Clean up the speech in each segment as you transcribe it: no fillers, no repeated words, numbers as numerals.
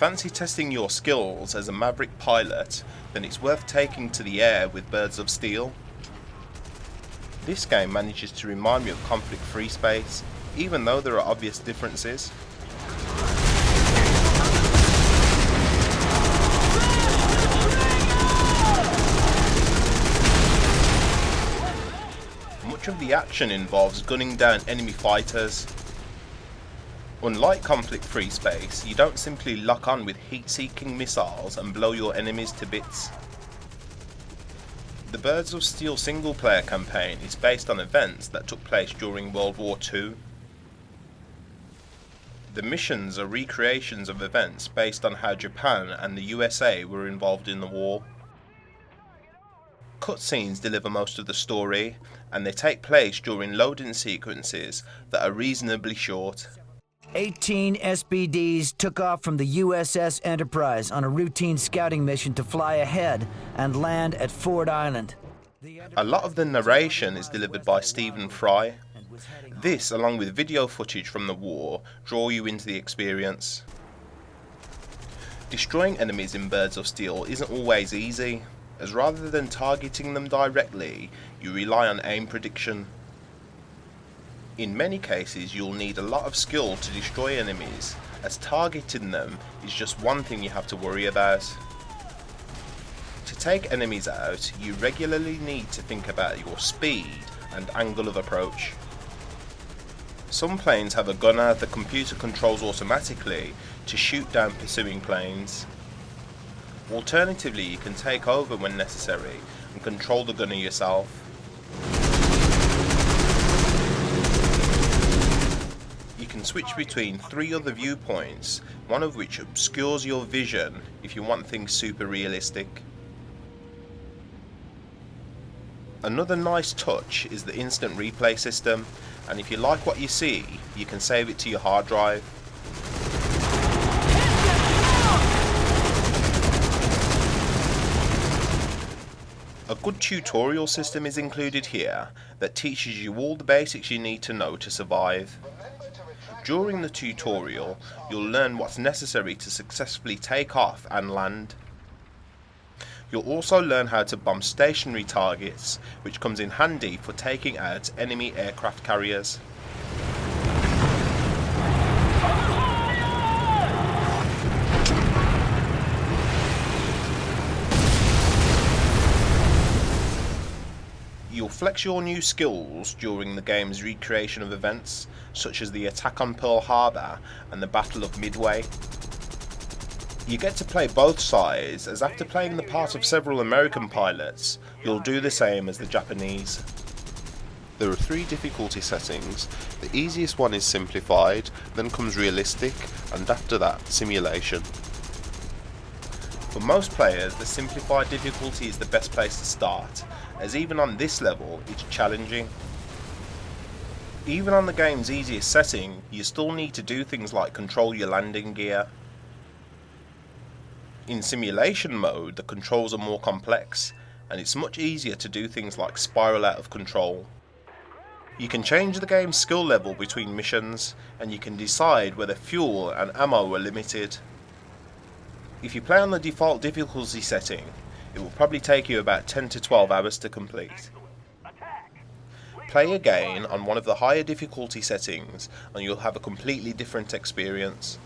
fancy testing your skills as a maverick pilot, then it's worth taking to the air with Birds of Steel. This game manages to remind me of conflict-free space, even though there are obvious differences. Much of the action involves gunning down enemy fighters. Unlike conflict-free space, you don't simply lock on with heat-seeking missiles and blow your enemies to bits. The Birds of Steel single-player campaign is based on events that took place during World War II. The missions are recreations of events based on how Japan and the USA were involved in the war. Cutscenes deliver most of the story, and they take place during loading sequences that are reasonably short. 18 SBDs took off from the USS Enterprise on a routine scouting mission to fly ahead and land at Ford Island. A lot of the narration is delivered by Stephen Fry. This, along with video footage from the war, draw you into the experience. Destroying enemies in Birds of Steel isn't always easy, as rather than targeting them directly, you rely on aim prediction. In many cases, you'll need a lot of skill to destroy enemies, as targeting them is just one thing you have to worry about. To take enemies out, you regularly need to think about your speed and angle of approach. Some planes have a gunner the computer controls automatically to shoot down pursuing planes. Alternatively, you can take over when necessary and control the gunner yourself. You can switch between 3 other viewpoints, one of which obscures your vision if you want things super realistic. Another nice touch is the instant replay system, and if you like what you see, you can save it to your hard drive. A good tutorial system is included here that teaches you all the basics you need to know to survive. During the tutorial, you'll learn what's necessary to successfully take off and land. You'll also learn how to bomb stationary targets, which comes in handy for taking out enemy aircraft carriers. You'll flex your new skills during the game's recreation of events, such as the attack on Pearl Harbor and the Battle of Midway. You get to play both sides, as after playing the part of several American pilots, you'll do the same as the Japanese. There are 3 difficulty settings. The easiest one is simplified, then comes realistic, and after that, simulation. For most players, the simplified difficulty is the best place to start, as even on this level, it's challenging. Even on the game's easiest setting, you still need to do things like control your landing gear. In simulation mode, the controls are more complex, and it's much easier to do things like spiral out of control. You can change the game's skill level between missions, and you can decide whether fuel and ammo are limited. If you play on the default difficulty setting, it will probably take you about 10 to 12 hours to complete. Play again on one of the higher difficulty settings and you'll have a completely different experience.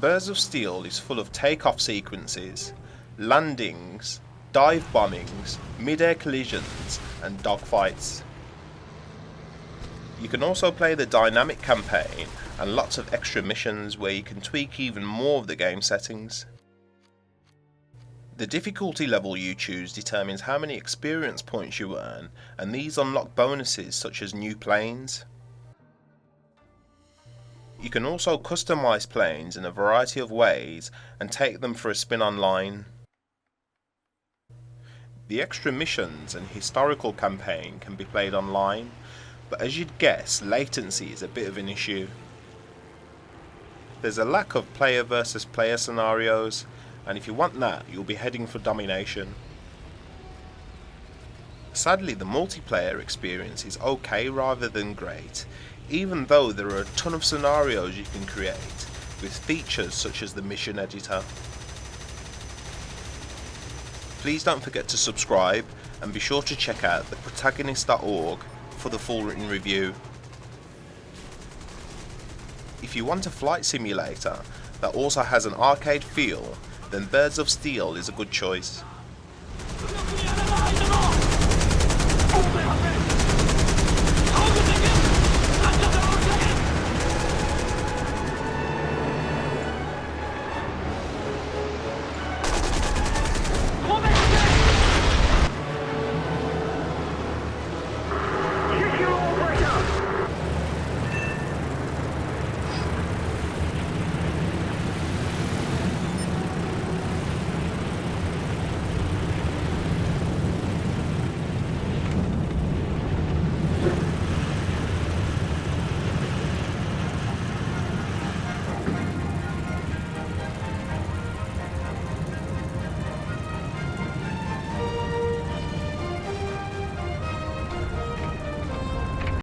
Birds of Steel is full of takeoff sequences, landings, dive bombings, mid-air collisions and dogfights. You can also play the dynamic campaign and lots of extra missions where you can tweak even more of the game settings. The difficulty level you choose determines how many experience points you earn, and these unlock bonuses such as new planes. You can also customize planes in a variety of ways and take them for a spin online. The extra missions and historical campaign can be played online, but as you'd guess, latency is a bit of an issue. There's a lack of player versus player scenarios, and if you want that, you'll be heading for domination. Sadly, the multiplayer experience is okay rather than great. Even though there are a ton of scenarios you can create, with features such as the mission editor. Please don't forget to subscribe and be sure to check out theprotagonist.org for the full written review. If you want a flight simulator that also has an arcade feel, then Birds of Steel is a good choice.